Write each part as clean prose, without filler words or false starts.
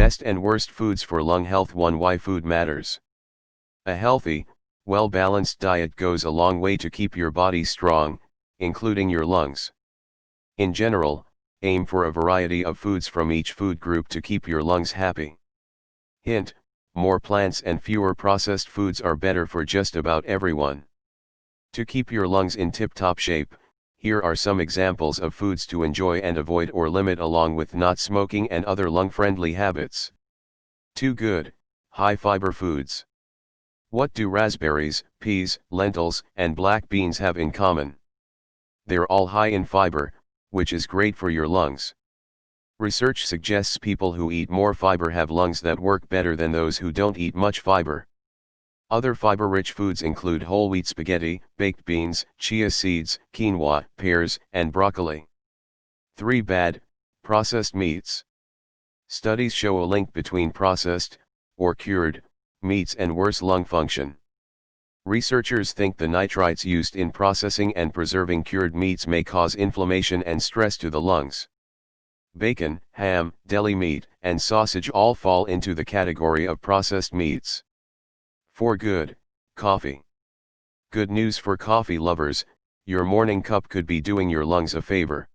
Best and worst foods for lung health. 1. Why food matters. A healthy, well-balanced diet goes a long way to keep your body strong, including your lungs. In general, aim for a variety of foods from each food group to keep your lungs happy. Hint: more plants and fewer processed foods are better for just about everyone. To keep your lungs in tip-top shape, here are some examples of foods to enjoy and avoid or limit, along with not smoking and other lung-friendly habits. 2. Good, high-fiber foods. What do raspberries, peas, lentils, and black beans have in common? They're all high in fiber, which is great for your lungs. Research suggests people who eat more fiber have lungs that work better than those who don't eat much fiber. Other fiber-rich foods include whole wheat spaghetti, baked beans, chia seeds, quinoa, pears, and broccoli. 3. Bad, processed meats. Studies show a link between processed, or cured, meats and worse lung function. Researchers think the nitrites used in processing and preserving cured meats may cause inflammation and stress to the lungs. Bacon, ham, deli meat, and sausage all fall into the category of processed meats. 4. Good, coffee. Good news for coffee lovers: your morning cup could be doing your lungs a favor.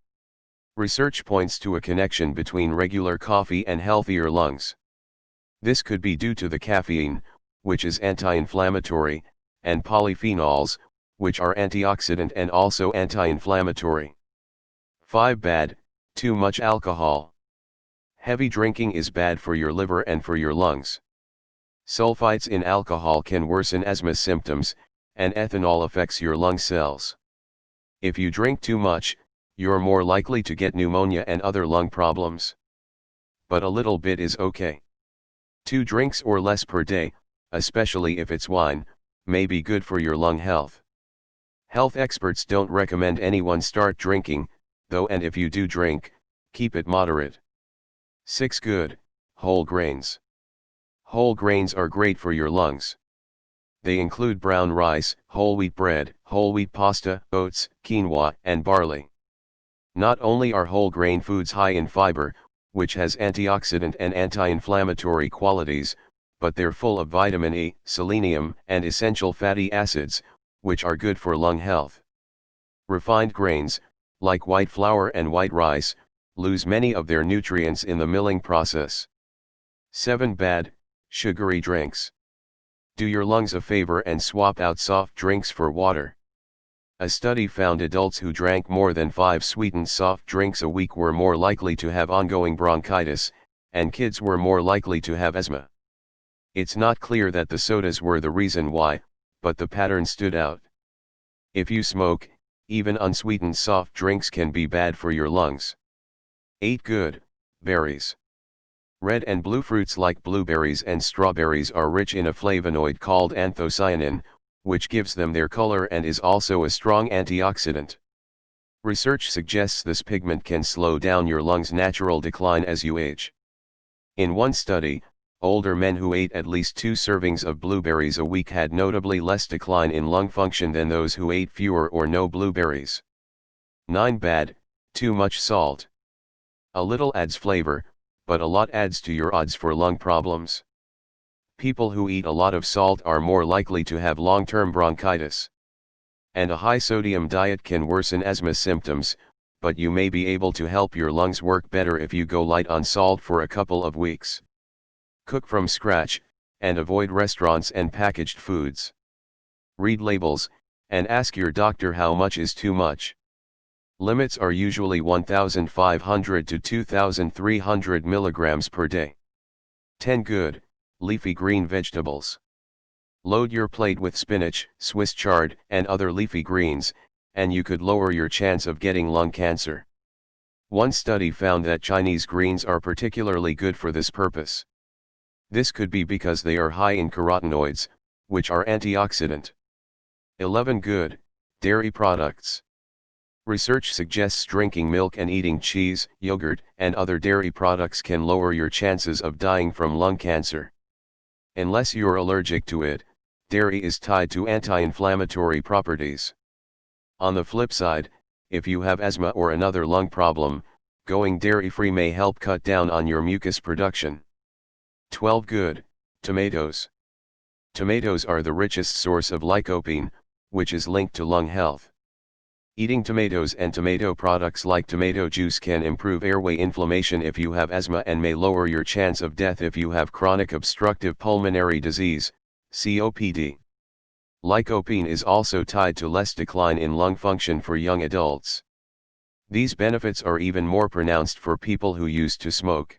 Research points to a connection between regular coffee and healthier lungs. This could be due to the caffeine, which is anti-inflammatory, and polyphenols, which are antioxidant and also anti-inflammatory. 5. Bad, too much alcohol. Heavy drinking is bad for your liver and for your lungs. Sulfites in alcohol can worsen asthma symptoms, and ethanol affects your lung cells. If you drink too much, you're more likely to get pneumonia and other lung problems. But a little bit is okay. 2 drinks or less per day, especially if it's wine, may be good for your lung health. Health experts don't recommend anyone start drinking, though, and if you do drink, keep it moderate. 6. Good, whole grains. Whole grains are great for your lungs. They include brown rice, whole wheat bread, whole wheat pasta, oats, quinoa, and barley. Not only are whole grain foods high in fiber, which has antioxidant and anti-inflammatory qualities, but they're full of vitamin E, selenium, and essential fatty acids, which are good for lung health. Refined grains, like white flour and white rice, lose many of their nutrients in the milling process. 7. Bad, sugary drinks. Do your lungs a favor and swap out soft drinks for water. A study found adults who drank more than 5 sweetened soft drinks a week were more likely to have ongoing bronchitis, and kids were more likely to have asthma. It's not clear that the sodas were the reason why, but the pattern stood out. If you smoke, even unsweetened soft drinks can be bad for your lungs. 8. Good, berries. Red and blue fruits like blueberries and strawberries are rich in a flavonoid called anthocyanin, which gives them their color and is also a strong antioxidant. Research suggests this pigment can slow down your lungs' natural decline as you age. In one study, older men who ate at least 2 servings of blueberries a week had notably less decline in lung function than those who ate fewer or no blueberries. 9. Bad, too much salt. A little adds flavor, but a lot adds to your odds for lung problems. People who eat a lot of salt are more likely to have long-term bronchitis. And a high-sodium diet can worsen asthma symptoms, but you may be able to help your lungs work better if you go light on salt for a couple of weeks. Cook from scratch, and avoid restaurants and packaged foods. Read labels, and ask your doctor how much is too much. Limits are usually 1,500 to 2,300 milligrams per day. 10. Good, leafy green vegetables. Load your plate with spinach, Swiss chard, and other leafy greens, and you could lower your chance of getting lung cancer. One study found that Chinese greens are particularly good for this purpose. This could be because they are high in carotenoids, which are antioxidant. 11. Good, dairy products. Research suggests drinking milk and eating cheese, yogurt, and other dairy products can lower your chances of dying from lung cancer. Unless you're allergic to it, dairy is tied to anti-inflammatory properties. On the flip side, if you have asthma or another lung problem, going dairy-free may help cut down on your mucus production. 12 Good, tomatoes. Tomatoes are the richest source of lycopene, which is linked to lung health. Eating tomatoes and tomato products like tomato juice can improve airway inflammation if you have asthma and may lower your chance of death if you have chronic obstructive pulmonary disease, COPD. Lycopene is also tied to less decline in lung function for young adults. These benefits are even more pronounced for people who used to smoke.